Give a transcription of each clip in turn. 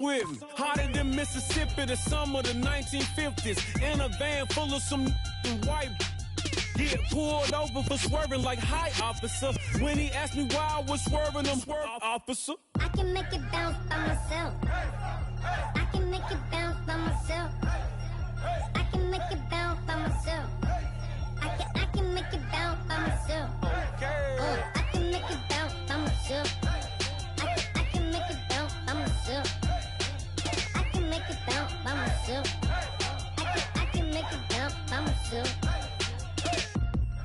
with me. Hotter than Mississippi, the summer of the 1950s. In a van full of some white. Get pulled over for swerving like hi, officer. When he asked me why I was swerving, I'm swerve, officer. I can make it bounce by myself. I can make it bounce by myself. I can make it bounce by myself. I can make it bounce by myself. I can make it bounce by myself. I can make it bounce by myself. I can make it bounce by myself. I can make it bounce by myself.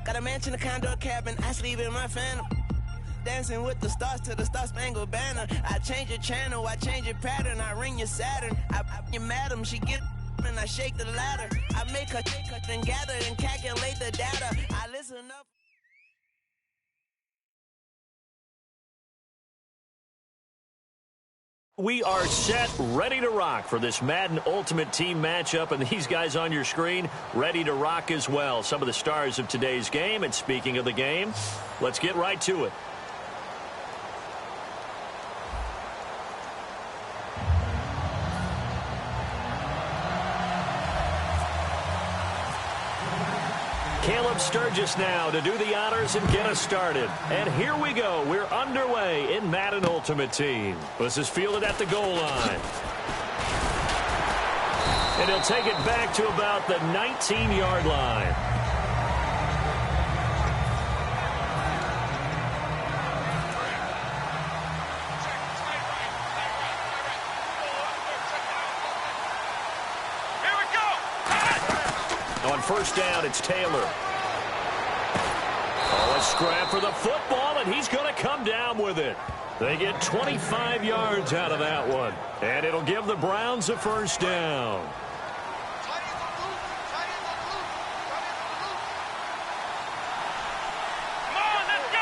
Got a mansion, a condo, a cabin. I sleep in my phantom. Dancing with the stars to the Star-Spangled Banner. I change your channel, I change your pattern. I ring your Saturn. I your madam, she get and I shake the ladder. I make her take her and gather and calculate the data. I listen up. We are set, ready to rock for this Madden Ultimate Team matchup, and these guys on your screen ready to rock as well. Some of the stars of today's game, and speaking of the game, let's get right to it. Caleb Sturgis now to do the honors and get us started. And here we go. We're underway in Madden Ultimate Team. This is fielded at the goal line. And he'll take it back to about the 19-yard line. On first down, it's Taylor. Oh, a scrap for the football, and he's going to come down with it. They get 25 yards out of that one, and it'll give the Browns a first down. Come on, let's go.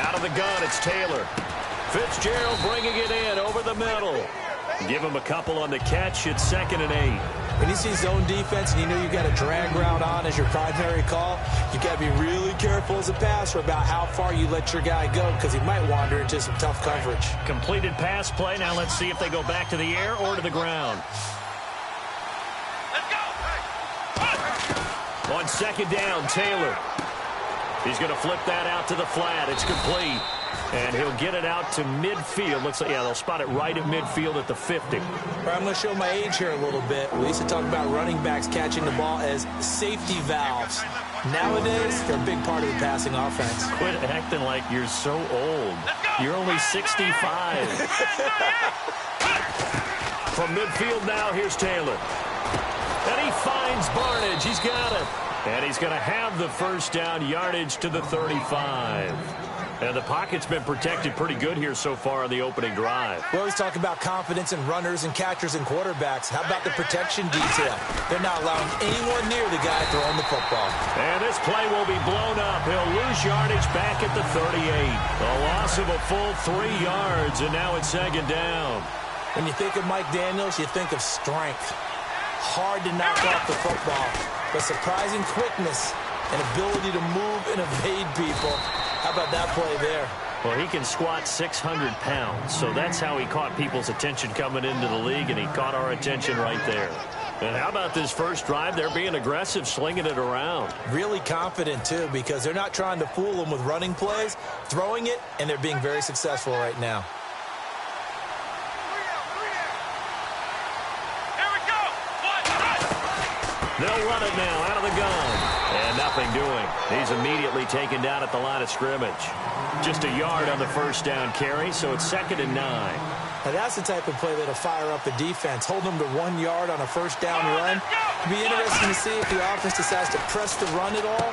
Out of the gun, it's Taylor. Fitzgerald bringing it in over the middle. Give him a couple on the catch. It's 2nd and 8. When you see zone defense and you know you got a drag route on as your primary call, you got to be really careful as a passer about how far you let your guy go because he might wander into some tough coverage. Completed pass play. Now let's see if they go back to the air or to the ground. Let's go. On 2nd down, Taylor. He's going to flip that out to the flat. It's complete. And he'll get it out to midfield. Looks like, yeah, they'll spot it right at midfield at the 50. I'm going to show my age here a little bit. We used to talk about running backs catching the ball as safety valves. Nowadays, they're a big part of the passing offense. Quit acting like you're so old. You're only 65. From midfield now, here's Taylor. And he finds Barnage. He's got it. And he's going to have the first down, yardage to the 35. And the pocket's been protected pretty good here so far on the opening drive. We always talk about confidence in runners and catchers and quarterbacks. How about the protection detail? They're not allowing anyone near the guy throwing the football. And this play will be blown up. He'll lose yardage back at the 38. A loss of a full 3 yards, and now it's 2nd down. When you think of Mike Daniels, you think of strength. Hard to knock off the football, but surprising quickness and ability to move and evade people. How about that play there? Well, he can squat 600 pounds, so that's how he caught people's attention coming into the league, and he caught our attention right there. And how about this first drive? They're being aggressive, slinging it around. Really confident, too, because they're not trying to fool them with running plays, throwing it, and they're being very successful right now. They'll run it now out of the gun. And nothing doing. He's immediately taken down at the line of scrimmage. Just a yard on the first down carry, so it's 2nd and 9. Now that's the type of play that'll fire up the defense. Hold them to 1 yard on a first down run. It'll be interesting to see if the offense decides to press the run at all.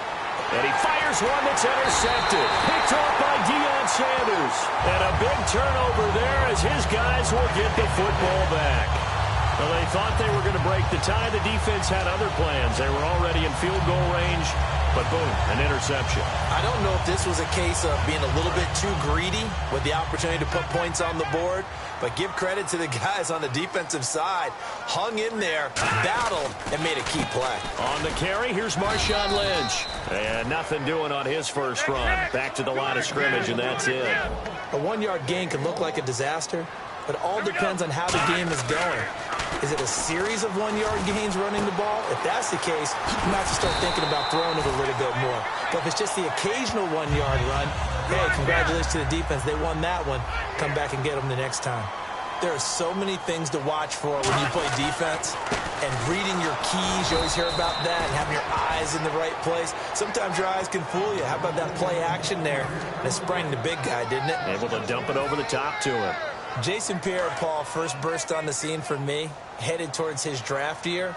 And he fires one that's intercepted. Picked off by Deion Sanders. And a big turnover there as his guys will get the football back. Well, they thought they were going to break the tie. The defense had other plans. They were already in field goal range, but boom, an interception. I don't know if this was a case of being a little bit too greedy with the opportunity to put points on the board, But give credit to the guys on the defensive side. Hung in there, battled, and made a key play. On the carry, here's Marshawn Lynch. And nothing doing on his first run. Back to the line of scrimmage, and that's it. A 1-yard gain can look like a disaster, but it all depends on how the game is going. Is it a series of 1-yard gains running the ball? If that's the case, you might have to start thinking about throwing it a little bit more. But if it's just the occasional 1-yard run, hey, congratulations to the defense. They won that one. Come back and get them the next time. There are so many things to watch for when you play defense. And reading your keys, you always hear about that, and having your eyes in the right place. Sometimes your eyes can fool you. How about that play action there? And it sprang the big guy, didn't it? Able to dump it over the top to him. Jason Pierre-Paul first burst on the scene for me, headed towards his draft year.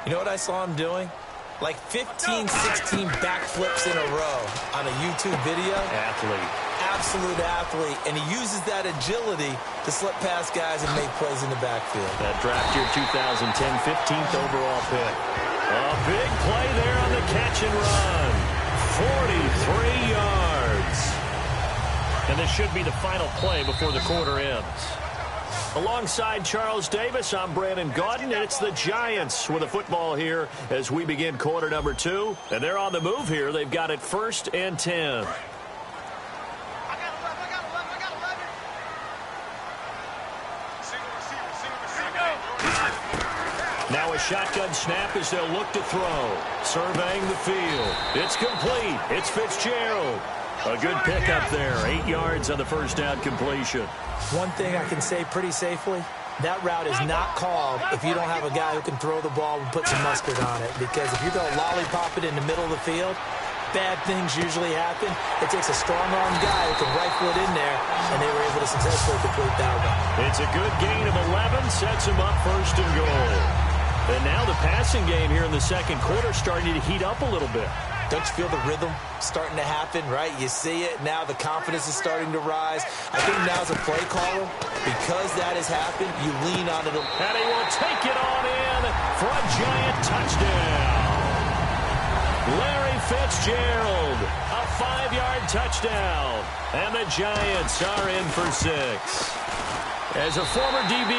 You know what I saw him doing? Like 15, 16 backflips in a row on a YouTube video. Athlete. Absolute athlete. And he uses that agility to slip past guys and make plays in the backfield. That draft year 2010, 15th overall pick. A big play there on the catch and run. 43 yards. And this should be the final play before the quarter ends. Alongside Charles Davis, I'm Brandon Gaudin, and it's the Giants with the football here as we begin quarter number 2. And they're on the move here. They've got it 1st and 10. Now a shotgun snap as they'll look to throw. Surveying the field. It's complete. It's Fitzgerald. A good pickup there. 8 yards on the first down completion. One thing I can say pretty safely, that route is not called if you don't have a guy who can throw the ball and put some mustard on it. Because if you're going to lollipop it in the middle of the field, bad things usually happen. It takes a strong-armed guy who can rifle it in there, and they were able to successfully complete that one. It's a good gain of 11, sets him up 1st and goal. And now the passing game here in the second quarter starting to heat up a little bit. Don't you feel the rhythm starting to happen, right? You see it. Now the confidence is starting to rise. I think now as a play caller, because that has happened, you lean on it. And he will take it on in for a Giant touchdown. Larry Fitzgerald, a 5-yard touchdown. And the Giants are in for 6. As a former DB,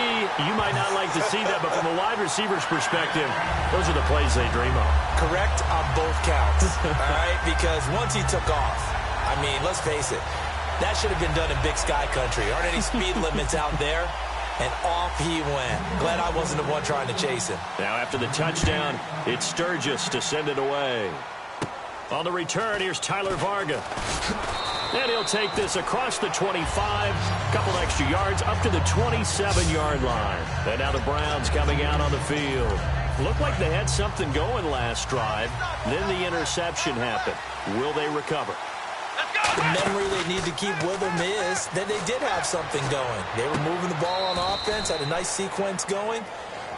you might not like to see that, but from a wide receiver's perspective, those are the plays they dream of. Correct on both counts, all right? Because once he took off, I mean, let's face it, that should have been done in Big Sky Country. Aren't any speed limits out there? And off he went. Glad I wasn't the one trying to chase him. Now after the touchdown, it's Sturgis to send it away. On the return, here's Tyler Varga. And he'll take this across the 25, couple extra yards up to the 27-yard line. And now the Browns coming out on the field. Looked like they had something going last drive. Then the interception happened. Will they recover? The memory they need to keep with them is that they did have something going. They were moving the ball on offense, had a nice sequence going.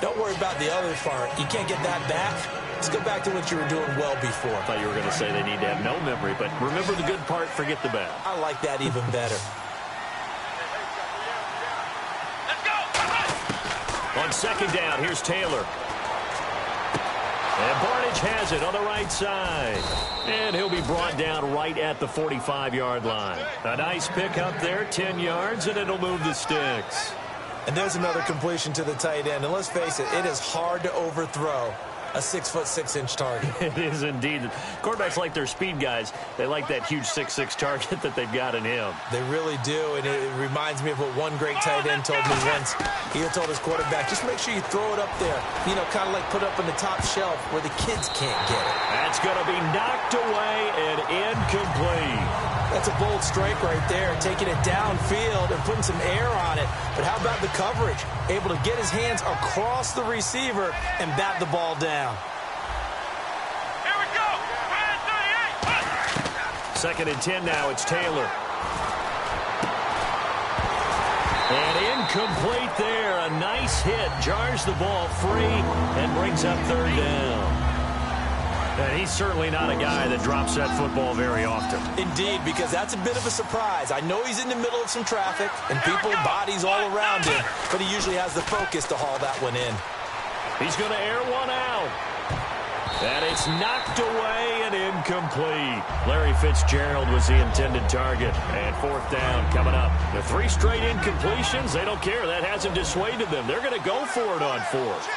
Don't worry about the other part. You can't get that back. Let's go back to what you were doing well before. I thought you were going to say they need to have no memory, but remember the good part, forget the bad. I like that even better. On second down, here's Taylor. And Barnage has it on the right side. And he'll be brought down right at the 45-yard line. A nice pickup there, 10 yards, and it'll move the sticks. And there's another completion to the tight end. And let's face it, it is hard to overthrow a 6'6" target. It is indeed. Quarterbacks like their speed guys. They like that huge 6'6" target that they've got in him. They really do, and it reminds me of what one great tight end told me once. He told his quarterback, just make sure you throw it up there. You know, kind of like put up on the top shelf where the kids can't get it. That's going to be knocked away and incomplete. That's a bold strike right there, taking it downfield and putting some air on it. But how about the coverage? Able to get his hands across the receiver and bat the ball down. Here we go. 2nd and 10 now. It's Taylor. And incomplete there. A nice hit. Jars the ball free and brings up 3rd down. And he's certainly not a guy that drops that football very often. Indeed, because that's a bit of a surprise. I know he's in the middle of some traffic and people, bodies all around him, but he usually has the focus to haul that one in. He's going to air one out. And it's knocked away and incomplete. Larry Fitzgerald was the intended target. And fourth down coming up. The 3 straight incompletions, they don't care. That hasn't dissuaded them. They're going to go for it on fourth.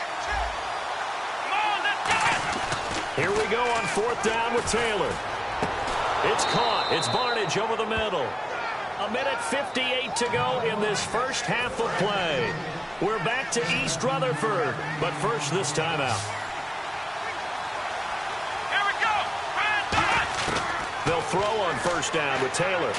Here we go on fourth down with Taylor. It's caught. It's Barnage over the middle. 1:58 to go in this first half of play. We're back to East Rutherford, but first this timeout. Here we go. They'll throw on first down with Taylor.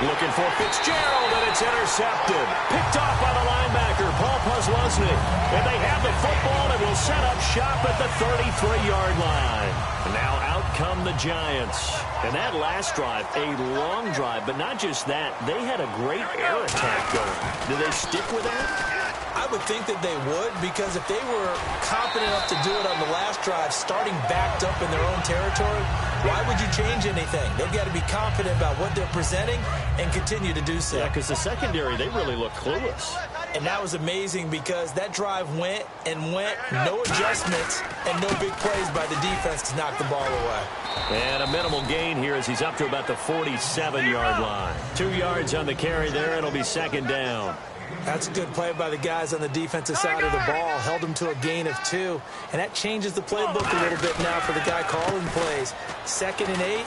Looking for Fitzgerald, and it's intercepted. Picked off by the linebacker, Paul Posluszny. And they have the football and will set up shop at the 33-yard line. And now out come the Giants. And that last drive, a long drive, but not just that. They had a great air attack going. Do they stick with that? I would think that they would, because if they were confident enough to do it on the last drive, starting backed up in their own territory, why would you change anything? They've got to be confident about what they're presenting and continue to do so. Yeah, because the secondary, they really look clueless. And that was amazing because that drive went and went, no adjustments, and no big plays by the defense to knock the ball away. And a minimal gain here as he's up to about the 47-yard line. 2 yards on the carry there. It'll be second down. That's a good play by the guys on the defensive side of the ball. Held them to a gain of 2. And that changes the playbook a little bit now for the guy calling plays. 2nd and 8.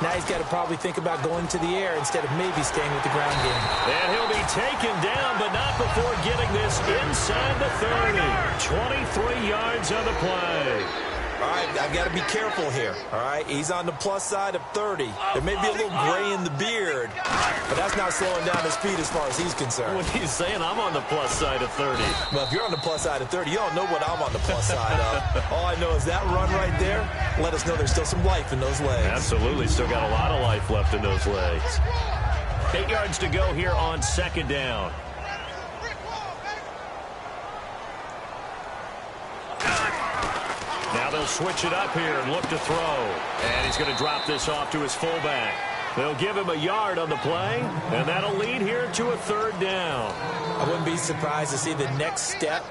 Now he's got to probably think about going to the air instead of maybe staying with the ground game. And he'll be taken down, but not before getting this inside the 30. 23 yards on the play. All right, I've got to be careful here. All right, he's on the plus side of 30. There may be a little gray in the beard, but that's not slowing down his speed as far as he's concerned. When he's saying I'm on the plus side of 30. Well, if you're on the plus side of 30, you don't know what I'm on the plus side of. All I know is that run right there let us know there's still some life in those legs. Absolutely, still got a lot of life left in those legs. 8 yards to go here on second down. Now they'll switch it up here and look to throw. And he's going to drop this off to his fullback. They'll give him a yard on the play, and that'll lead here to a third down. I wouldn't be surprised to see the next step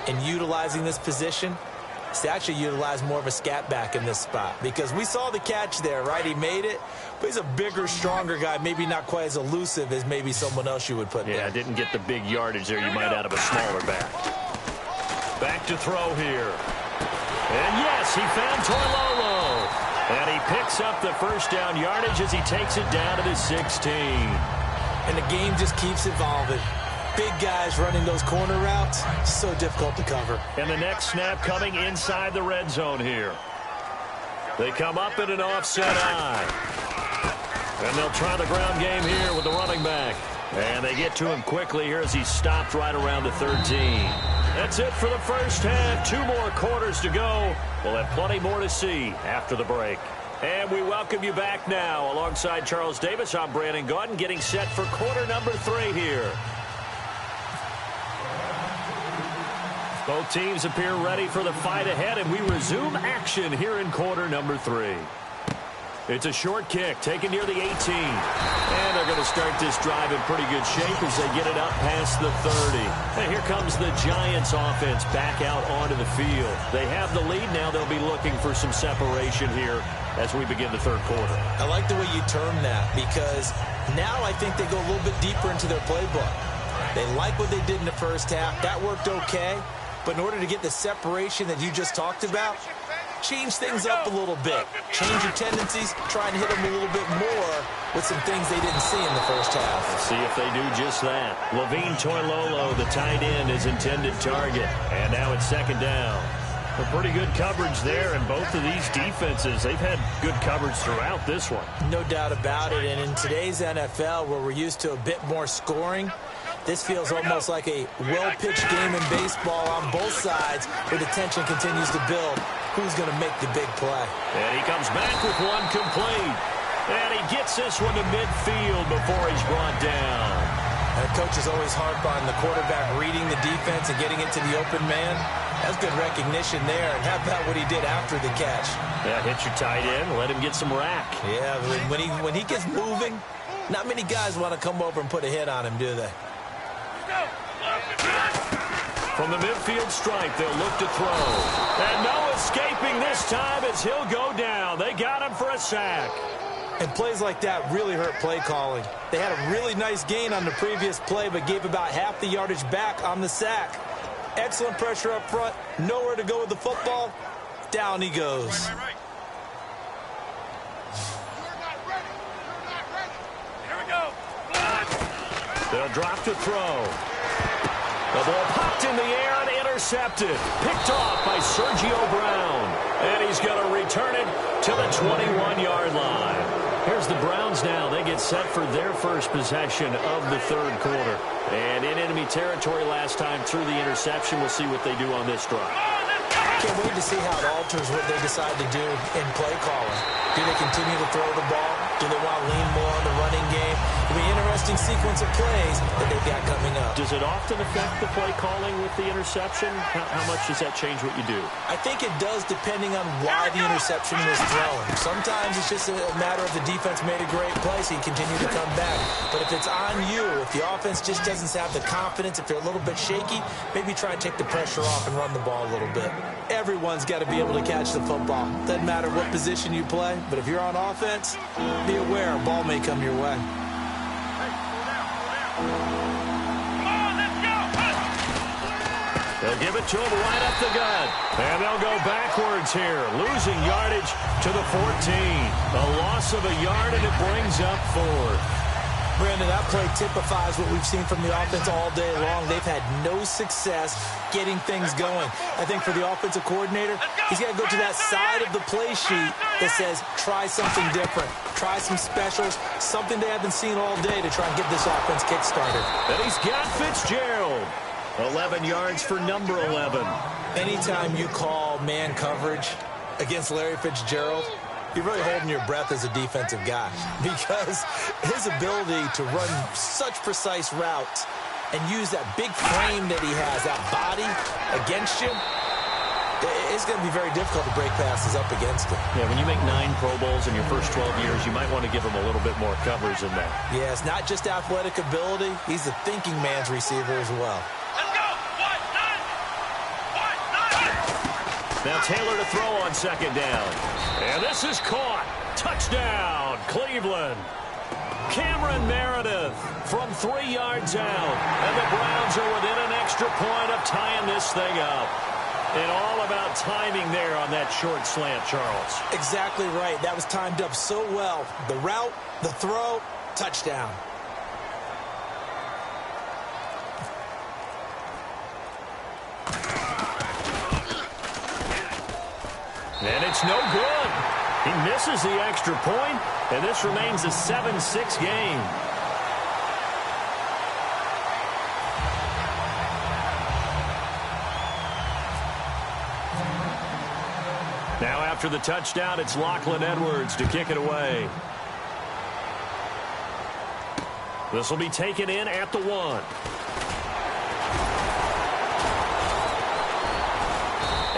in utilizing this position is to actually utilize more of a scat back in this spot. Because we saw the catch there, right? He made it, but he's a bigger, stronger guy, maybe not quite as elusive as maybe someone else you would put there. Yeah, didn't get the big yardage there you might out of a smaller back. Back to throw here. And yes, he found Toilolo. And he picks up the first down yardage as he takes it down to the 16. And the game just keeps evolving. Big guys running those corner routes, so difficult to cover. And the next snap coming inside the red zone here. They come up in an offset eye. And they'll try the ground game here with the running back. And they get to him quickly here as he's stopped right around the 13. That's it for the first half. 2 more quarters to go. We'll have plenty more to see after the break. And we welcome you back now. Alongside Charles Davis, I'm Brandon Gaudin, getting set for quarter number 3 here. Both teams appear ready for the fight ahead, and we resume action here in quarter number 3. It's a short kick taken near the 18. And they're going to start this drive in pretty good shape as they get it up past the 30. And here comes the Giants offense back out onto the field. They have the lead now. They'll be looking for some separation here as we begin the third quarter. I like the way you term that because now I think they go a little bit deeper into their playbook. They like what they did in the first half. That worked okay. But in order to get the separation that you just talked about, change things up a little bit. Change your tendencies. Try and hit them a little bit more with some things they didn't see in the first half. Let's see if they do just that. Levine Toilolo, the tight end, is intended target. And now it's second down. A pretty good coverage there, and both of these defenses, they've had good coverage throughout this one. No doubt about it. And in today's NFL, where we're used to a bit more scoring, this feels almost like a well-pitched game in baseball on both sides where the tension continues to build. Who's going to make the big play? And he comes back with one complete. And he gets this one to midfield before he's brought down. And the coaches always harp on the quarterback reading the defense and getting into the open man. That's good recognition there. And how about what he did after the catch? Yeah, hit your tight end, let him get some rack. Yeah, when he gets moving, not many guys want to come over and put a hit on him, do they? From the midfield stripe, they'll look to throw. And no escaping this time as he'll go down. They got him for a sack. And plays like that really hurt play calling. They had a really nice gain on the previous play, but gave about half the yardage back on the sack. Excellent pressure up front. Nowhere to go with the football. Down he goes. Right. Here we go. They'll drop to throw. The ball popped in the air and intercepted. Picked off by Sergio Brown. And he's going to return it to the 21-yard line. Here's the Browns now. They get set for their first possession of the third quarter. And in enemy territory last time through the interception. We'll see what they do on this drive. Can't wait to see how it alters what they decide to do in play calling. Do they continue to throw the ball? Do they want to lean more on the running game? It'll be an interesting sequence of plays that they've got coming up. Does it often affect the play calling with the interception? How much does that change what you do? I think it does depending on why the interception was thrown. Sometimes it's just a matter of the defense made a great play, so you continue to come back. But if it's on you, if the offense just doesn't have the confidence, if they're a little bit shaky, maybe try and take the pressure off and run the ball a little bit. Everyone's got to be able to catch the football. Doesn't matter what position you play, but if you're on offense, be aware a ball may come your way. They'll give it to him right up the gut. And they'll go backwards here, losing yardage to the 14. A loss of a yard, and it brings up 4. Brandon, that play typifies what we've seen from the offense all day long. They've had no success getting things going. I think for the offensive coordinator, he's got to go to that side of the play sheet that says, try something different. Try some specials, something they haven't seen all day to try and get this offense kick-started. And he's got Fitzgerald. 11 yards for number 11. Anytime you call man coverage against Larry Fitzgerald, you're really holding your breath as a defensive guy, because his ability to run such precise routes and use that big frame that he has, that body against you, it's going to be very difficult to break passes up against him. Yeah, when you make 9 Pro Bowls in your first 12 years, you might want to give him a little bit more coverage than that. Yeah, it's not just athletic ability. He's a thinking man's receiver as well. Now Taylor to throw on second down. And this is caught. Touchdown, Cleveland. Cameron Meredith from 3 yards out. And the Browns are within an extra point of tying this thing up. And all about timing there on that short slant, Charles. Exactly right. That was timed up so well. The route, the throw, touchdown. And it's no good. He misses the extra point, and this remains a 7-6 game. Now after the touchdown, it's Lachlan Edwards to kick it away. This will be taken in at the 1.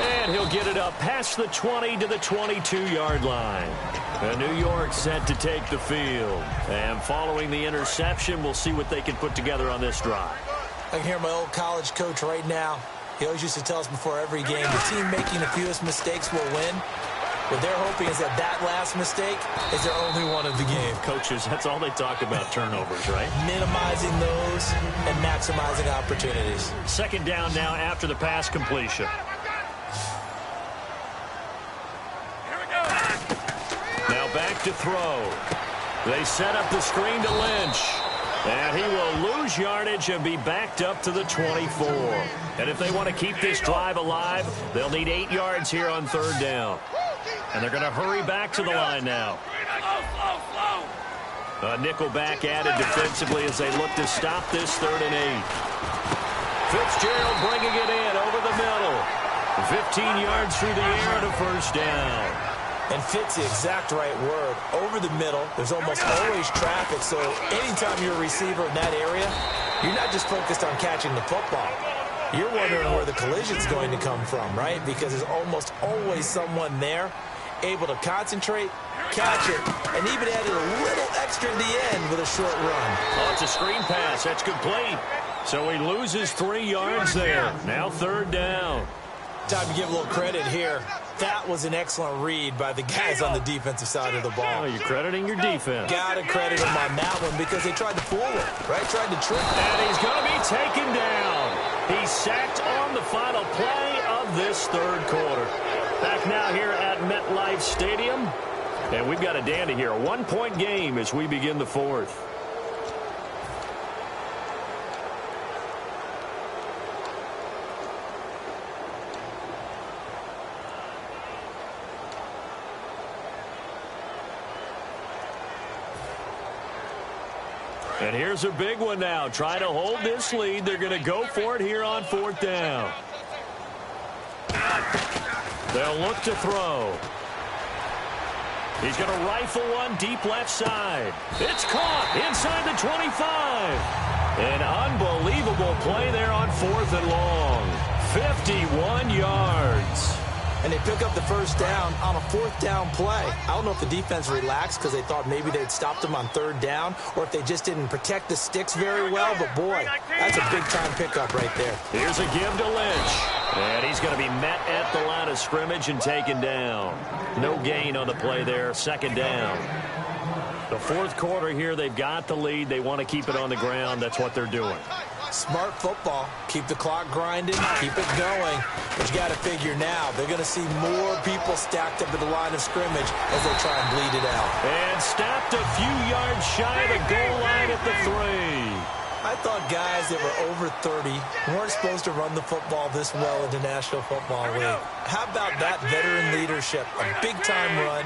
And he'll get it up past the 20 to the 22-yard line. And New York set to take the field. And following the interception, we'll see what they can put together on this drive. I can hear my old college coach right now. He always used to tell us before every game, the team making the fewest mistakes will win. What they're hoping is that last mistake is their only one of the game. Coaches, that's all they talk about, turnovers, right? Minimizing those and maximizing opportunities. Second down now after the pass completion. Now back to throw. They set up the screen to Lynch. And he will lose yardage and be backed up to the 24. And if they want to keep this drive alive, they'll need 8 yards here on third down. And they're going to hurry back to the line now. A nickel back added defensively as they look to stop this 3rd and 8. Fitzgerald bringing it in over the middle. 15 yards through the air and a first down. And Fitz, the exact right word. Over the middle, there's almost always traffic, so anytime you're a receiver in that area, you're not just focused on catching the football. You're wondering where the collision's going to come from, right? Because there's almost always someone there able to concentrate, catch it, and even added a little extra at the end with a short run. Oh, it's a screen pass. That's complete. So he loses 3 yards there. Now 3rd down. Time to give a little credit here. That was an excellent read by the guys on the defensive side of the ball. Oh, you're crediting your defense. Got to credit them on that one because they tried to fool him, right? Tried to trick him. And he's going to be taken down. He's sacked on the final play of this 3rd quarter. Back now here at MetLife Stadium. And we've got a dandy here. A 1-point game as we begin the 4th. And here's a big one now. Trying to hold this lead. They're going to go for it here on 4th down. They'll look to throw. He's going to rifle one deep left side. It's caught inside the 25. An unbelievable play there on 4th and long. 51 yards. And they pick up the 1st down on a 4th down play. I don't know if the defense relaxed because they thought maybe they'd stopped them on 3rd down or if they just didn't protect the sticks very well. But, boy, that's a big-time pickup right there. Here's a give to Lynch. And he's going to be met at the line of scrimmage and taken down. No gain on the play there. 2nd down. The 4th quarter here, they've got the lead. They want to keep it on the ground. That's what they're doing. Smart football. Keep the clock grinding. Keep it going. But you got to figure now they're going to see more people stacked up at the line of scrimmage as they try and bleed it out. And stopped a few yards shy of the goal line at the 3. I thought guys that were over 30 weren't supposed to run the football this well in the National Football League. How about that veteran leadership? A big-time run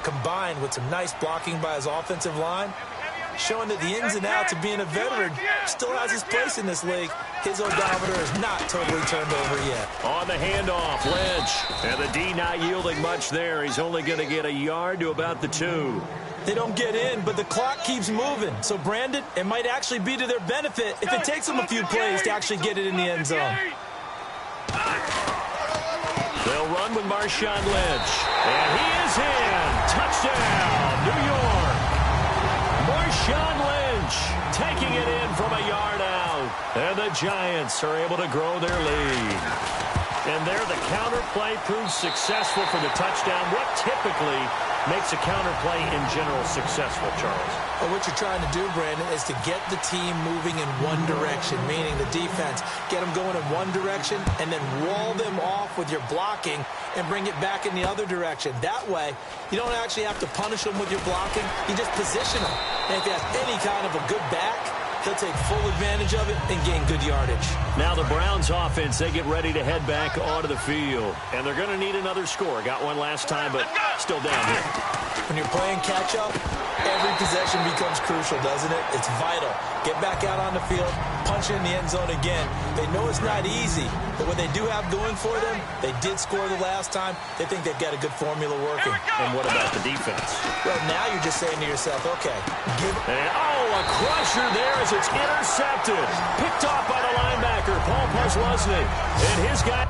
combined with some nice blocking by his offensive line, showing that the ins and outs of being a veteran still has his place in this league. His odometer is not totally turned over yet. On the handoff, Lynch. And the D not yielding much there. He's only going to get a yard to about the 2. They don't get in, but the clock keeps moving. So, Brandon, it might actually be to their benefit if it takes them a few plays to actually get it in the end zone. They'll run with Marshawn Lynch. And he is in. Touchdown, New York. Marshawn Lynch taking it in from a yard out. And the Giants are able to grow their lead. And there the counter play proves successful for the touchdown. What typically makes a counter play in general successful, Charles? Well, what you're trying to do, Brandon, is to get the team moving in one direction, meaning the defense. Get them going in one direction and then wall them off with your blocking and bring it back in the other direction. That way, you don't actually have to punish them with your blocking. You just position them. And if you have any kind of a good back, he'll take full advantage of it and gain good yardage. Now the Browns offense, they get ready to head back onto the field. And they're going to need another score. Got one last time, but still down here. When you're playing catch-up, every possession becomes crucial, doesn't it? It's vital. Get back out on the field, punch in the end zone again. They know it's not easy, but what they do have going for them, they did score the last time. They think they've got a good formula working. And what about the defense? Well, now you're just saying to yourself, okay, give it. And, a crusher there as it's intercepted. Picked off by the linebacker, Paul Posluszny. And his guy...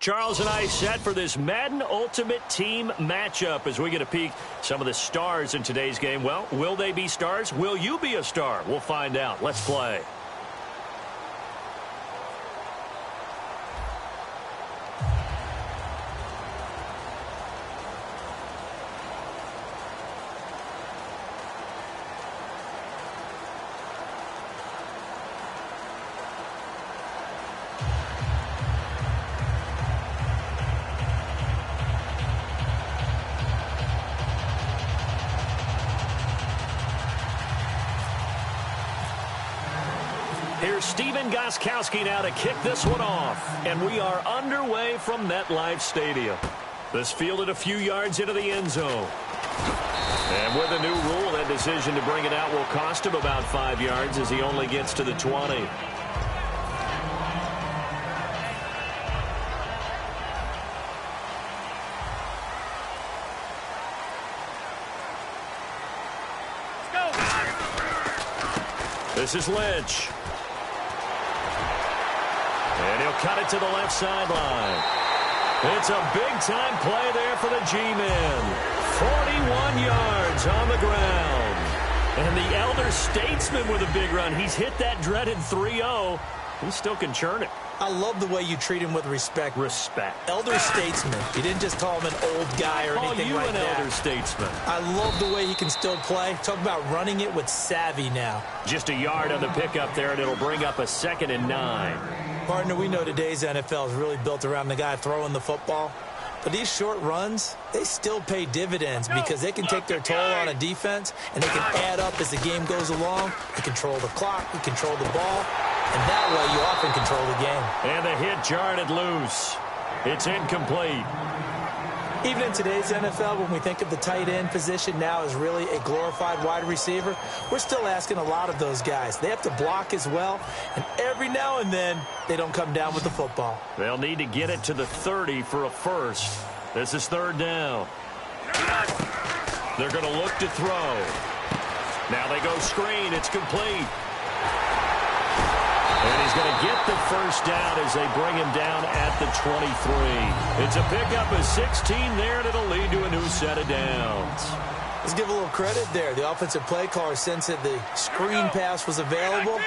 Charles and I set for this Madden Ultimate Team matchup as we get a peek some of the stars in today's game. Well, will they be stars? Will you be a star? We'll find out. Let's play. Here's Steven Gostkowski now to kick this one off. And we are underway from MetLife Stadium. This fielded a few yards into the end zone. And with a new rule, that decision to bring it out will cost him about 5 yards as he only gets to the 20. This is Lynch. And he'll cut it to the left sideline. It's a big-time play there for the G-men. 41 yards on the ground. And the elder statesman with a big run. He's hit that dreaded 3-0. He still can churn it. I love the way you treat him with respect. Respect. Elder statesman. You didn't just call him an old guy or anything like that. Call you an elder statesman. I love the way he can still play. Talk about running it with savvy now. Just a yard on the pickup there, and it'll bring up a 2nd and 9. Partner, we know today's NFL is really built around the guy throwing the football. But these short runs, they still pay dividends because they can take their toll on a defense, and they can add up as the game goes along. You control the clock, you control the ball, and that way you often control the game. And the hit jarred loose. It's incomplete. Even in today's NFL, when we think of the tight end position now as really a glorified wide receiver, we're still asking a lot of those guys. They have to block as well, and every now and then, they don't come down with the football. They'll need to get it to the 30 for a first. This is 3rd down. They're going to look to throw. Now they go screen. It's complete. And he's going to get the first down as they bring him down at the 23. It's a pickup of 16 there, and it'll lead to a new set of downs. Let's give a little credit there. The offensive play caller sensed that the screen pass was available.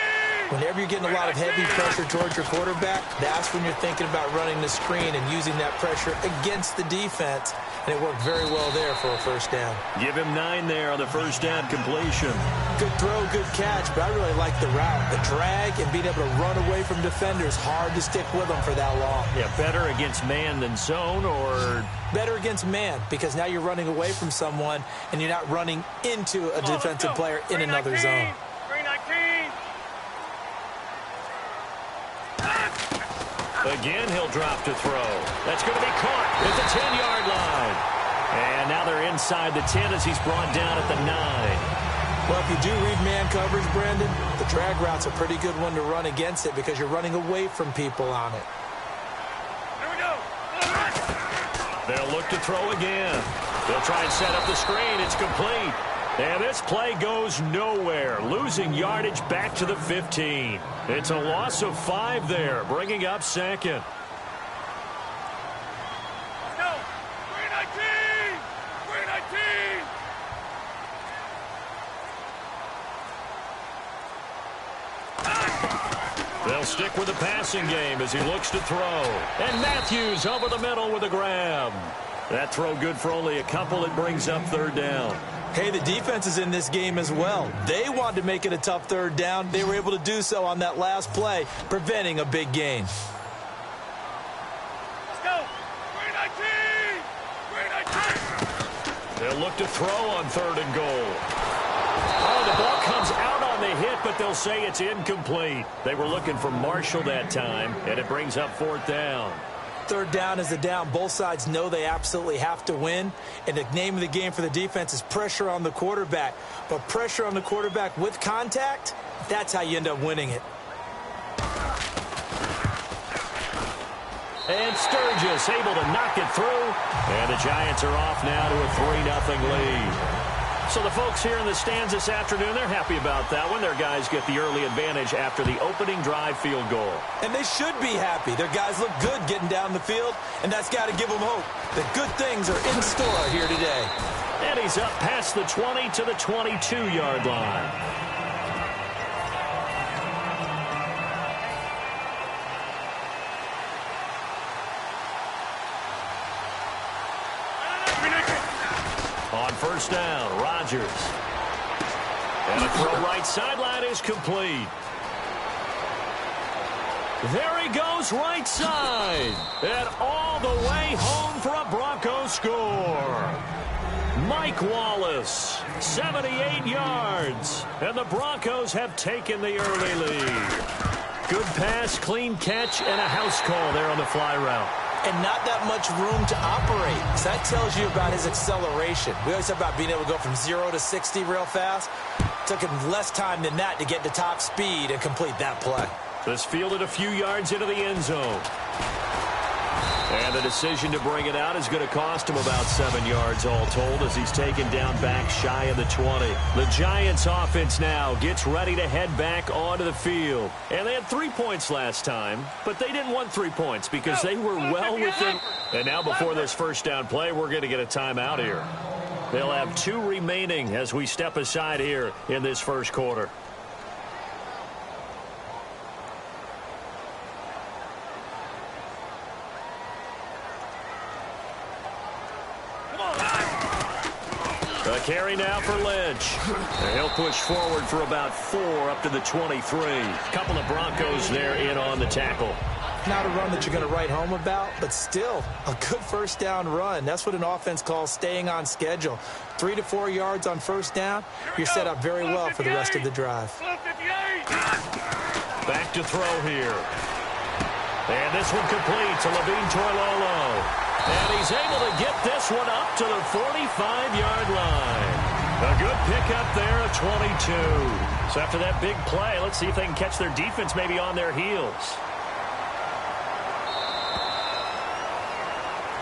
Whenever you're getting a lot of heavy pressure towards your quarterback, that's when you're thinking about running the screen and using that pressure against the defense. And it worked very well there for a first down. Give him 9 there on the first down completion. Good throw, good catch, but I really like the route. The drag and being able to run away from defenders, hard to stick with them for that long. Yeah, better against man than zone, or? Better against man, because now you're running away from someone and you're not running into a defensive player in another zone. Again, he'll drop to throw. That's going to be caught at the 10-yard line. And now they're inside the 10 as he's brought down at the 9. Well, if you do read man coverage, Brandon, the drag route's a pretty good one to run against it because you're running away from people on it. Here we go. They'll look to throw again. They'll try and set up the screen. It's complete. And this play goes nowhere, losing yardage back to the 15. It's a loss of 5 there, bringing up 2nd. Let's go. 319. 319. They'll stick with the passing game as he looks to throw. And Matthews over the middle with a grab. That throw good for only a couple. It brings up 3rd down. Hey, the defense is in this game as well. They wanted to make it a tough 3rd down. They were able to do so on that last play, preventing a big gain. Let's go. 319. 319. They'll look to throw on 3rd and goal. Oh, the ball comes out on the hit, but they'll say it's incomplete. They were looking for Marshall that time, and it brings up 4th down. 3rd down is a down. Both sides know they absolutely have to win. And the name of the game for the defense is pressure on the quarterback. But pressure on the quarterback with contact, that's how you end up winning it. And Sturgis able to knock it through. And the Giants are off now to a 3-0 lead. So the folks here in the stands this afternoon, they're happy about that one. Their guys get the early advantage after the opening drive field goal. And they should be happy. Their guys look good getting down the field, and that's got to give them hope that good things are in store here today. And he's up past the 20 to the 22-yard line. On first down, Rodgers. And a throw right sideline is complete. There he goes right side. And all the way home for a Bronco score. Mike Wallace, 78 yards. And the Broncos have taken the early lead. Good pass, clean catch, and a house call there on the fly route. And not that much room to operate. So that tells you about his acceleration. We always talk about being able to go from 0 to 60 real fast. It took him less time than that to get to top speed and complete that play. This fielded a few yards into the end zone. And the decision to bring it out is going to cost him about 7 yards all told as he's taken down back shy of the 20. The Giants offense now gets ready to head back onto the field. And they had 3 points last time, but they didn't want 3 points because they were well within. And now before this first down play, we're going to get a timeout here. They'll have 2 remaining as we step aside here in this first quarter. A carry now for Lynch. And he'll push forward for about 4 up to the 23. Couple of Broncos there in on the tackle. Not a run that you're going to write home about, but still a good first down run. That's what an offense calls staying on schedule. 3 to 4 yards on first down. You're set up very well for the rest of the drive. Back to throw here. And this one complete to Levine Toilolo. And he's able to get this one up to the 45-yard line. A good pickup there at 22. So after that big play, let's see if they can catch their defense maybe on their heels.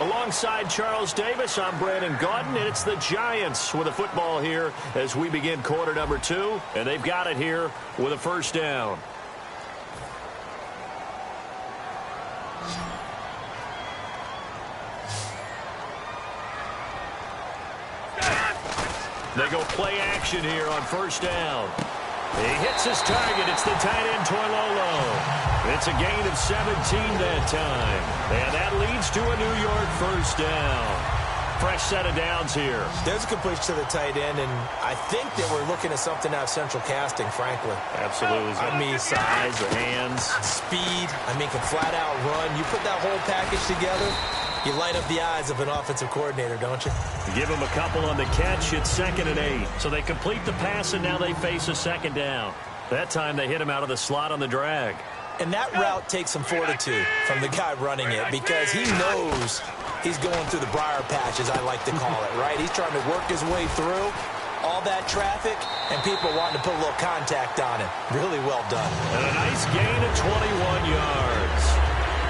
Alongside Charles Davis, I'm Brandon Gaudin, and it's the Giants with a football here as we begin quarter number 2. And they've got it here with a first down. They go play action here on first down. He hits his target. It's the tight end, Toilolo. It's a gain of 17 that time. And that leads to a New York first down. Fresh set of downs here. There's a completion to the tight end, and I think that we're looking at something out of central casting, frankly. Absolutely. I mean, size, the hands. Speed. I mean, can flat out run. You put that whole package together, you light up the eyes of an offensive coordinator, don't you? Give him a couple on the catch. It's 2nd and 8. So they complete the pass, and now they face a second down. That time they hit him out of the slot on the drag. And that route takes some fortitude from the guy running it because he knows he's going through the briar patch, as I like to call it, right? He's trying to work his way through all that traffic and people wanting to put a little contact on it. Really well done. And a nice gain of 21 yards.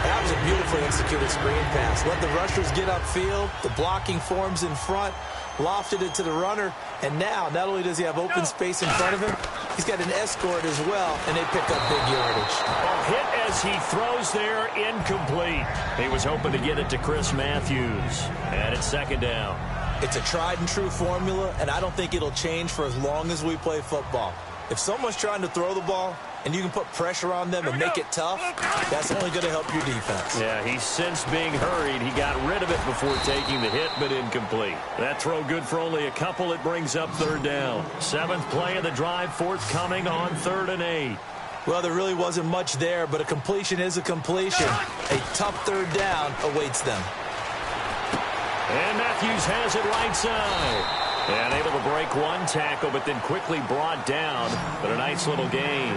That was a beautifully executed screen pass. Let the rushers get upfield. The blocking forms in front. Lofted it to the runner. And now, not only does he have open space in front of him, he's got an escort as well, and they pick up big yardage. Hit as he throws there, incomplete. He was hoping to get it to Chris Matthews. And it's 2nd down. It's a tried-and-true formula, and I don't think it'll change for as long as we play football. If someone's trying to throw the ball, and you can put pressure on them and make it tough, that's only going to help your defense. Yeah, he sensed being hurried. He got rid of it before taking the hit, but incomplete. That throw good for only a couple. It brings up 3rd down. 7th play of the drive, forthcoming on 3rd and 8. Well, there really wasn't much there, but a completion is a completion. A tough 3rd down awaits them. And Matthews has it right side. And able to break one tackle, but then quickly brought down. But a nice little gain.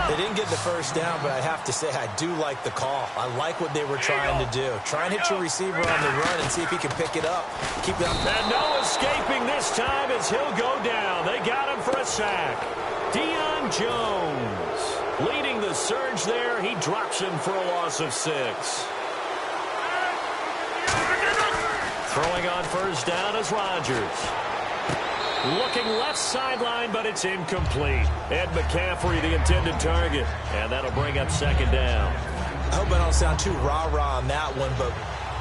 They didn't get the first down, but I have to say I do like the call. I like what they were trying to do. Try and hit your receiver on the run and see if he can pick it up. Keep it up. And no escaping this time as he'll go down. They got him for a sack. Deion Jones leading the surge there. He drops him for a loss of 6. Throwing on first down is Rodgers. Looking left sideline, but it's incomplete. Ed McCaffrey, the intended target. And that'll bring up second down. I hope I don't sound too rah-rah on that one, but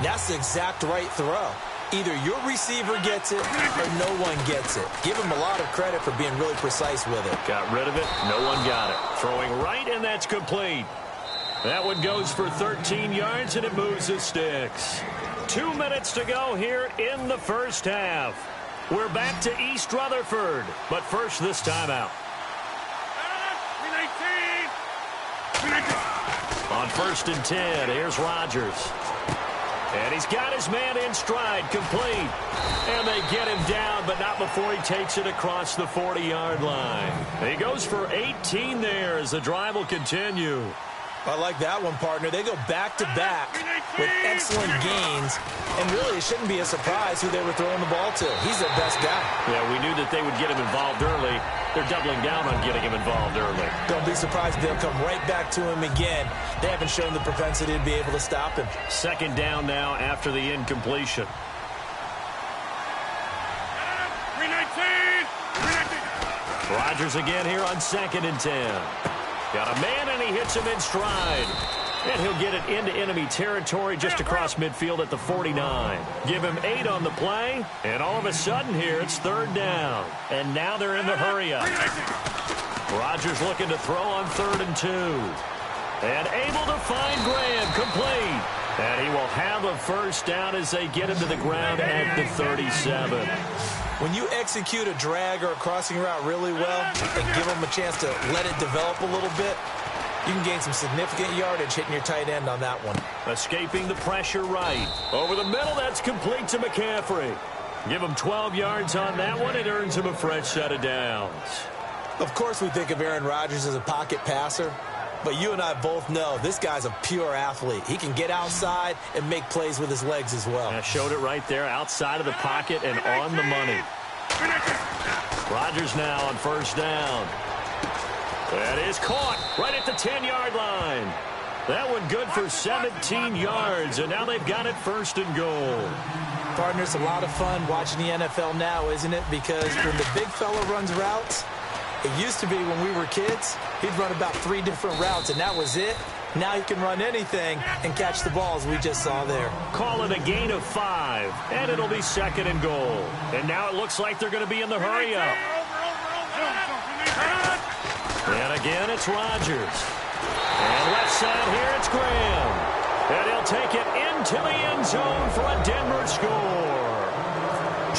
that's the exact right throw. Either your receiver gets it or no one gets it. Give him a lot of credit for being really precise with it. Got rid of it. No one got it. Throwing right, and that's complete. That one goes for 13 yards, and it moves the sticks. 2 minutes to go here in the first half. We're back to East Rutherford, but first this timeout. On 1st and 10, here's Rodgers. And he's got his man in stride, complete. And they get him down, but not before he takes it across the 40-yard line. He goes for 18 there as the drive will continue. I like that one, partner. They go back-to-back with excellent gains, and really it shouldn't be a surprise who they were throwing the ball to. He's their best guy. Yeah, we knew that they would get him involved early. They're doubling down on getting him involved early. Don't be surprised if they'll come right back to him again. They haven't shown the propensity to be able to stop him. Second down now after the incompletion. 319. Rodgers again here on 2nd and 10. Got a man, and he hits him in stride. And he'll get it into enemy territory just across midfield at the 49. Give him 8 on the play, and all of a sudden here it's 3rd down. And now they're in the hurry-up. Rodgers looking to throw on 3rd and 2. And able to find Graham, complete. And he will have a first down as they get him to the ground at the 37. When you execute a drag or a crossing route really well and give them a chance to let it develop a little bit, you can gain some significant yardage hitting your tight end on that one. Escaping the pressure right. Over the middle, that's complete to McCaffrey. Give him 12 yards on that one. It earns him a fresh set of downs. Of course we think of Aaron Rodgers as a pocket passer, but you and I both know this guy's a pure athlete. He can get outside and make plays with his legs as well. I showed it right there, outside of the pocket and on the money. Rodgers now on 1st down. That is caught right at the 10-yard line. That one good for 17 yards, and now they've got it 1st and goal. Partner, it's a lot of fun watching the NFL now, isn't it? Because when the big fella runs routes, it used to be when we were kids, he'd run about 3 different routes, and that was it. Now he can run anything and catch the balls we just saw there. Call it a gain of 5, and it'll be 2nd and goal. And now it looks like they're going to be in the hurry-up. And again, it's Rodgers. And left side here, it's Graham. And he'll take it into the end zone for a Denver score.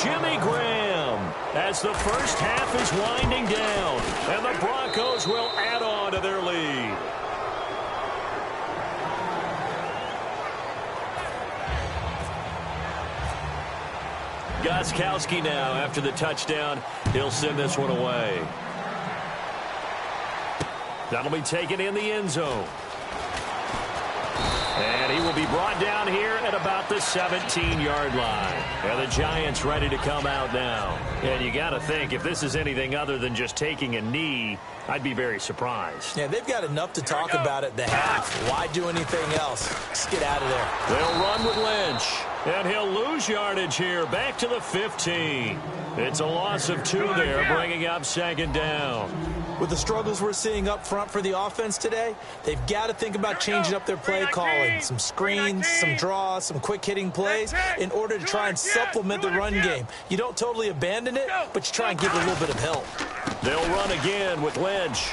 Jimmy Graham, as the first half is winding down, and the Broncos will add on to their lead. Gostkowski now, after the touchdown, he'll send this one away. That'll be taken in the end zone. And he will be brought down here at about the 17-yard line. And the Giants ready to come out now. And you got to think, if this is anything other than just taking a knee, I'd be very surprised. Yeah, they've got enough to talk about at the half. Why do anything else? Just get out of there. They'll run with Lynch. And he'll lose yardage here, back to the 15. It's a loss of 2 there, bringing up 2nd down. With the struggles we're seeing up front for the offense today, they've got to think about changing up their play calling. Some screens, some draws, some quick-hitting plays in order to try and supplement the run game. You don't totally abandon it, but you try and give it a little bit of help. They'll run again with Lynch.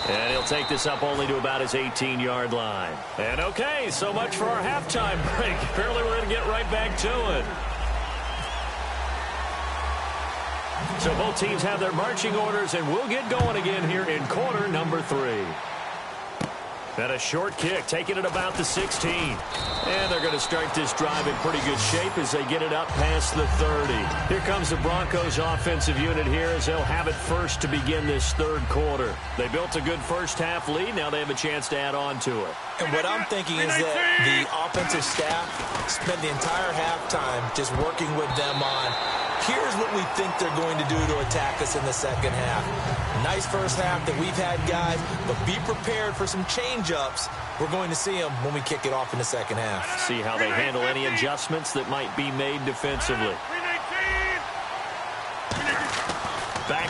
And he'll take this up only to about his 18-yard line. And okay, so much for our halftime break. Apparently we're going to get right back to it. So both teams have their marching orders, and we'll get going again here in quarter number 3. And a short kick, taking it about the 16. And they're going to start this drive in pretty good shape as they get it up past the 30. Here comes the Broncos offensive unit here as they'll have it first to begin this 3rd quarter. They built a good first half lead. Now they have a chance to add on to it. And what I'm thinking is that the offensive staff spent the entire halftime just working with them on, here's what we think they're going to do to attack us in the second half. Nice first half that we've had, guys, but be prepared for some change-ups. We're going to see them when we kick it off in the second half. See how they handle any adjustments that might be made defensively.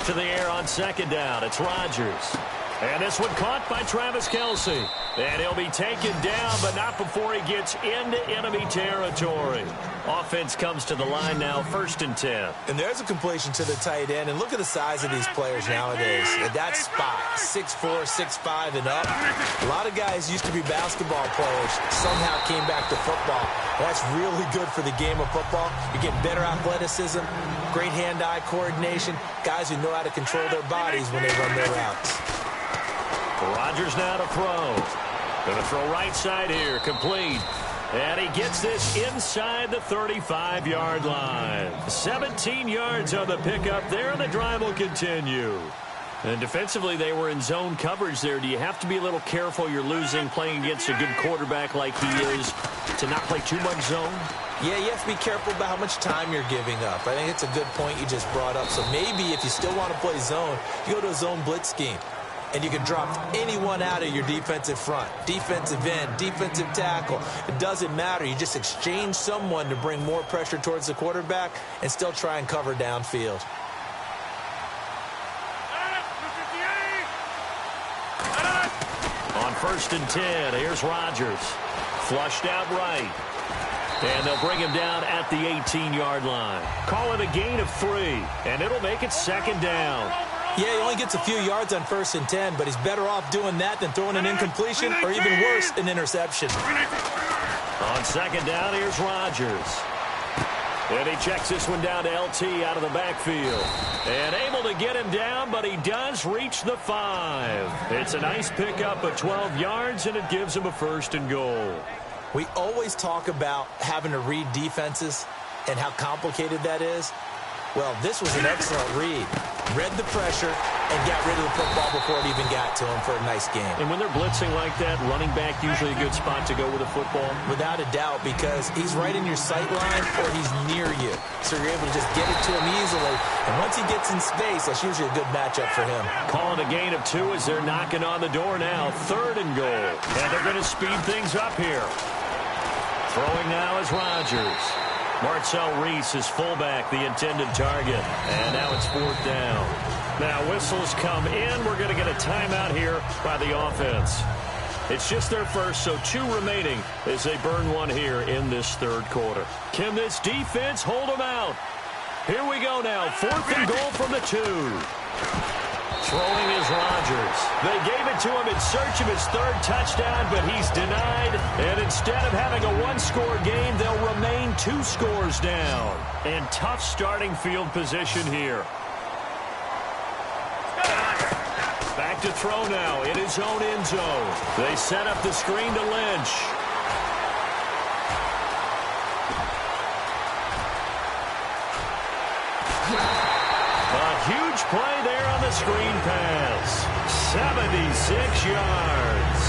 Back to the air on second down. It's Rodgers. And this one caught by Travis Kelce. And he'll be taken down, but not before he gets into enemy territory. Offense comes to the line now, 1st and 10. And there's a completion to the tight end. And look at the size of these players nowadays. At that spot, 6'4", 6'5", and up. A lot of guys used to be basketball players, somehow came back to football. That's really good for the game of football. You get better athleticism, great hand-eye coordination, guys who know how to control their bodies when they run their routes. Rodgers now to throw. Going to throw right side here. Complete. And he gets this inside the 35-yard line. 17 yards on the pickup there, and the drive will continue. And defensively, they were in zone coverage there. Do you have to be a little careful? You're losing, playing against a good quarterback like he is, to not play too much zone? Yeah, you have to be careful about how much time you're giving up. I think it's a good point you just brought up. So maybe if you still want to play zone, you go to a zone blitz scheme. And you can drop anyone out of your defensive front. Defensive end, defensive tackle. It doesn't matter. You just exchange someone to bring more pressure towards the quarterback and still try and cover downfield. On 1st and 10, here's Rodgers. Flushed out right. And they'll bring him down at the 18-yard line. Call it a gain of 3, and it'll make it 2nd down. Yeah, he only gets a few yards on 1st and 10, but he's better off doing that than throwing an incompletion or even worse, an interception. On 2nd down, here's Rodgers. And he checks this one down to LT out of the backfield. And able to get him down, but he does reach the 5. It's a nice pickup of 12 yards, and it gives him a 1st and goal. We always talk about having to read defenses and how complicated that is. Well, this was an excellent read. Read the pressure and got rid of the football before it even got to him for a nice game. And when they're blitzing like that, running back usually a good spot to go with a football? Without a doubt, because he's right in your sight line or he's near you. So you're able to just get it to him easily. And once he gets in space, that's usually a good matchup for him. Calling a gain of 2 as they're knocking on the door now. 3rd and goal. And they're going to speed things up here. Throwing now is Rodgers. Marcel Reese is fullback, the intended target. And now it's 4th down. Now whistles come in. We're going to get a timeout here by the offense. It's just their first, so 2 remaining as they burn 1 here in this 3rd quarter. Can this defense hold them out? Here we go now. 4th and goal from the 2. Throwing is Rodgers. They gave it to him in search of his 3rd touchdown, but he's denied. And instead of having a 1-score game, they'll remain 2 scores down. And tough starting field position here. Back to throw now in his own end zone. They set up the screen to Lynch. Huge play there on the screen pass. 76 yards.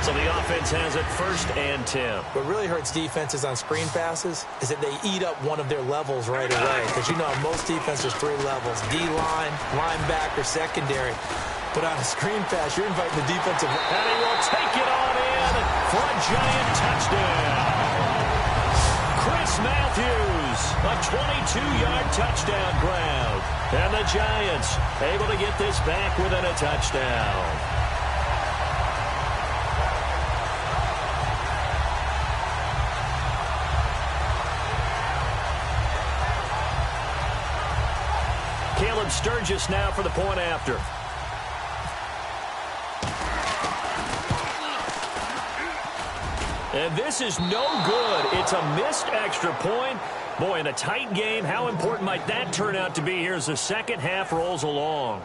So the offense has it 1st and 10. What really hurts defenses on screen passes is that they eat up one of their levels right away. Because you know, most defenses, 3 levels. D-line, linebacker, secondary. But on a screen pass, you're inviting the defensive. And he will take it on in for a giant touchdown. Chris Matthews, a 22-yard touchdown grab. And the Giants able to get this back within a touchdown. Caleb Sturgis now for the point after. And this is no good. It's a missed extra point. Boy, in a tight game, how important might that turn out to be here as the second half rolls along?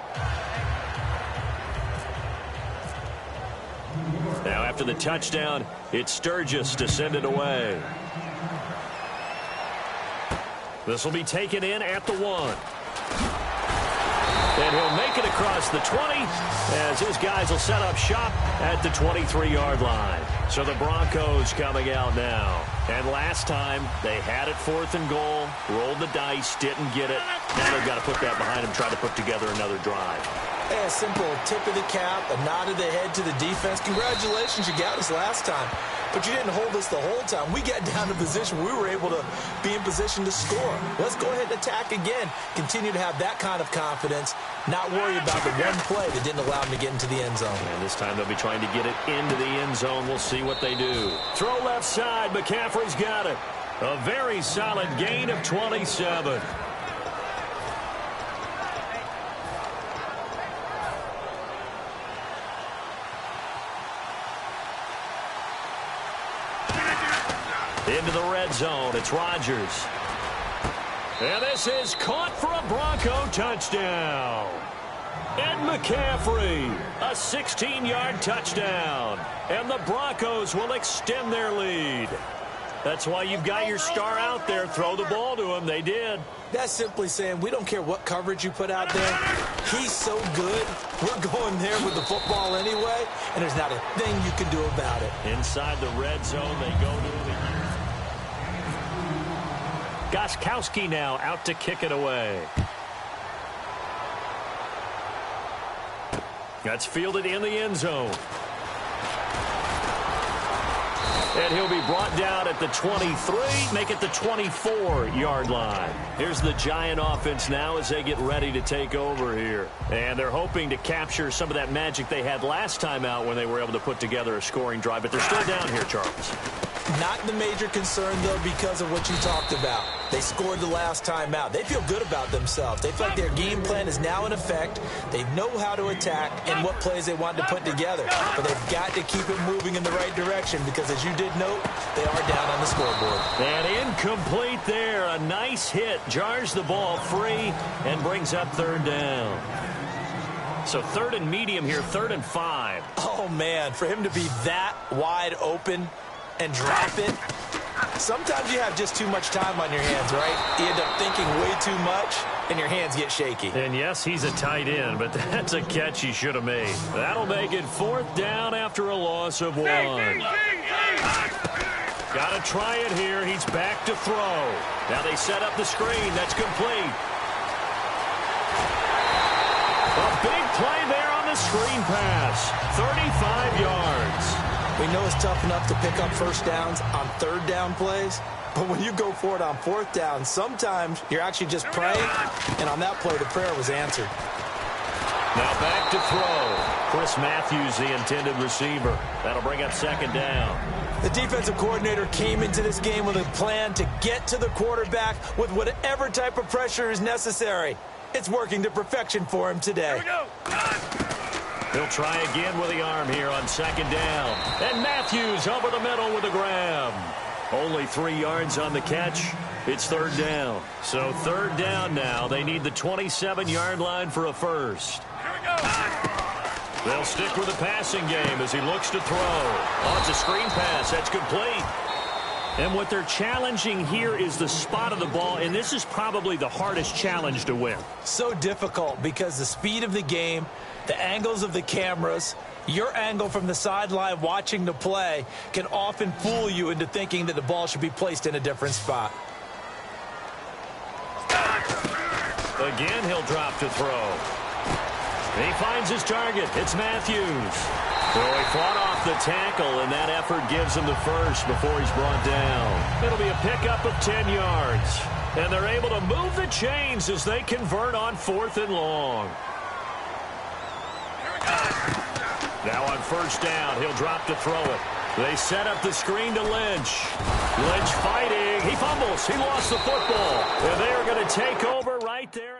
Now, after the touchdown, it's Sturgis to send it away. This will be taken in at the 1. And he'll make it across the 20 as his guys will set up shop at the 23-yard line. So the Broncos coming out now. And last time, they had it 4th and goal, rolled the dice, didn't get it. Now they've got to put that behind them, try to put together another drive. Hey, a simple tip of the cap, a nod of the head to the defense. Congratulations, you got us last time. But you didn't hold us the whole time. We got down to position. We were able to be in position to score. Let's go ahead and attack again. Continue to have that kind of confidence. Not worry about the one play that didn't allow them to get into the end zone. And this time they'll be trying to get it into the end zone. We'll see what they do. Throw left side. McCaffrey's got it. A very solid gain of 27. Into the red zone. It's Rodgers. And this is caught for a Bronco touchdown. Ed McCaffrey, a 16-yard touchdown. And the Broncos will extend their lead. That's why you've got your star out there. Throw the ball to him. They did. That's simply saying we don't care what coverage you put out there. He's so good. We're going there with the football anyway, and there's not a thing you can do about it. Inside the red zone, they go to the... Gostkowski now out to kick it away. That's fielded in the end zone. And he'll be brought down at the 23, make it the 24-yard line. Here's the Giant offense now as they get ready to take over here. And they're hoping to capture some of that magic they had last time out when they were able to put together a scoring drive. But they're still down here, Charles. Not the major concern, though, because of what you talked about. They scored the last time out. They feel good about themselves. They feel like their game plan is now in effect. They know how to attack and what plays they want to put together. But they've got to keep it moving in the right direction because, as you did note, they are down on the scoreboard. And incomplete there. A nice hit. Jars the ball free and brings up third down. So third and medium here, 3rd and 5. Oh, man, for him to be that wide open and drop it. Sometimes you have just too much time on your hands, right? You end up thinking way too much, and your hands get shaky. And yes, he's a tight end, but that's a catch he should have made. That'll make it 4th down after a loss of 1. Got to try it here. He's back to throw. Now they set up the screen. That's complete. A big play there on the screen pass. 35 yards. We know it's tough enough to pick up first downs on 3rd down plays, but when you go for it on 4th down, sometimes you're actually just praying, and on that play, the prayer was answered. Now back to throw. Chris Matthews, the intended receiver. That'll bring up 2nd down. The defensive coordinator came into this game with a plan to get to the quarterback with whatever type of pressure is necessary. It's working to perfection for him today. Here we go. He'll try again with the arm here on 2nd down. And Matthews over the middle with a grab. Only 3 yards on the catch. It's 3rd down. So 3rd down now. They need the 27-yard line for a first. Here we go. They'll stick with the passing game as he looks to throw. Oh, it's a screen pass. That's complete. And what they're challenging here is the spot of the ball, and this is probably the hardest challenge to win. So difficult because the speed of the game, the angles of the cameras, your angle from the sideline watching the play can often fool you into thinking that the ball should be placed in a different spot. Again, he'll drop to throw. He finds his target. It's Matthews. So he fought off the tackle, and that effort gives him the first before he's brought down. It'll be a pickup of 10 yards. And they're able to move the chains as they convert on 4th and long. Now on 1st down, he'll drop to throw it. They set up the screen to Lynch. Lynch fighting. He fumbles. He lost the football. And they are going to take over right there.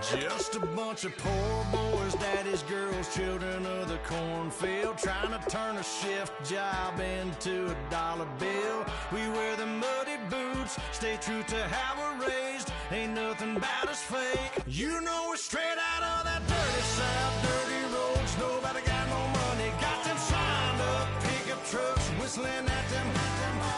Just a bunch of poor boys, daddy's girls, children of the cornfield, trying to turn a shift job into a dollar bill. We wear the muddy boots, stay true to how we're raised. Ain't nothing about us fake. You know we're straight out of that dirty south, dirty roads. Nobody got no money, got them signed up pickup trucks, whistling at them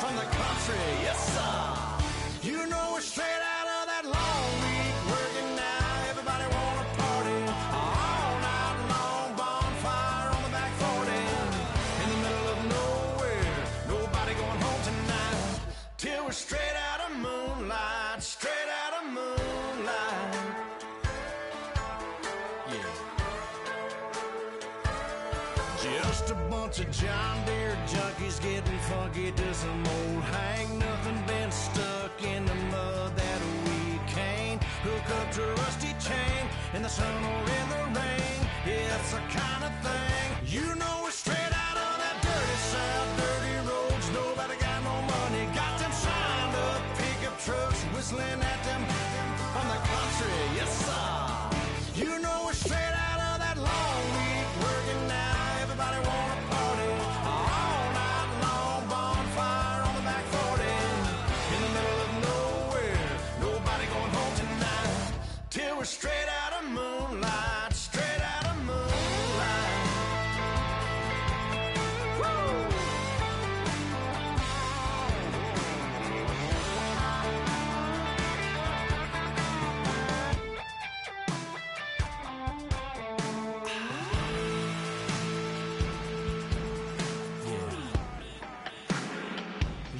from the country. Yes, sir. You know we're straight out of that long week working now. Everybody wanna party all night long, bonfire on the back 40 in the middle of nowhere. Nobody going home tonight till we're straight out of moonlight, straight out of moonlight. Yeah. Just a bunch of John Deere junkies getting funky to some old hang. Nothing been stuck in the mud that we can't hook up to a rusty chain in the sun or in the rain. Yeah, it's the kind of thing. You know we're straight out of that dirty south, dirty roads. Nobody got no money, got them signed up pickup trucks, whistling at them from the country. Yes, sir. You know we're straight out of that long week working now. Everybody wanna party all night long, bonfire on the back 40 in the middle of nowhere. Nobody going home tonight till we're straight out of moonlight, straight out of moonlight. Woo!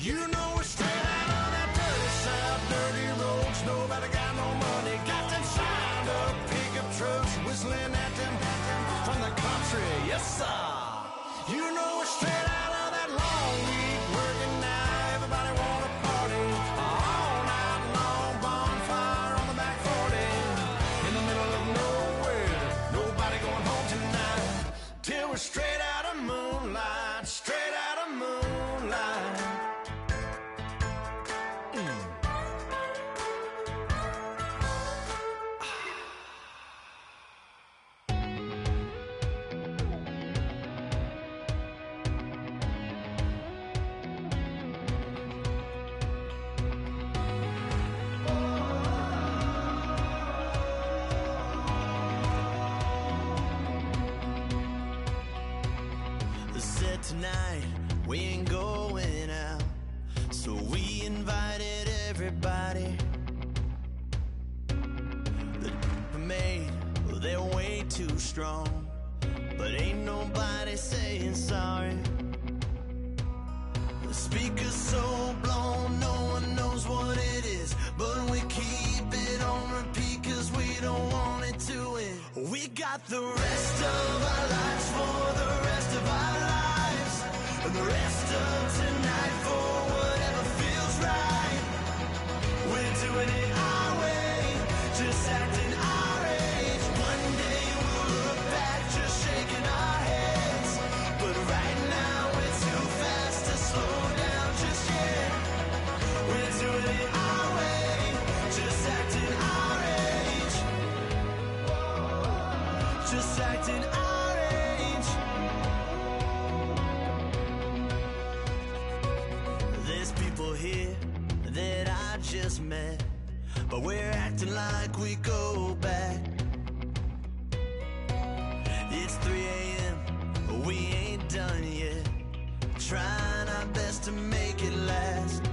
You know we're straight out of that dirty south, dirty roads. Nobody got no money, got them signed up pickup trucks, whistling at them from the country. Yes, sir. You know we're straight out of that long week working now. Everybody wanna party all night long, bonfire on the back 40 in the middle of nowhere. Nobody going home tonight till we're straight out of moonlight, straight out of moonlight. Said tonight we ain't going out, so we invited everybody. The made, well, they're way too strong, but ain't nobody saying sorry. The speaker's so blown, no one knows what it is, but we keep it on repeat cause we don't want it to end. We got the rest of our lives for the rest of our lives, and the rest of tonight for whatever feels right. We're doing it our way, just acting our age. One day we'll look back just shaking our heads, but right now we're too fast to slow down just yet. We're doing it our way, just acting our age, just acting our age. There's people here that I just met, but we're acting like we go back. It's 3 a.m., but we ain't done yet, trying our best to make it last.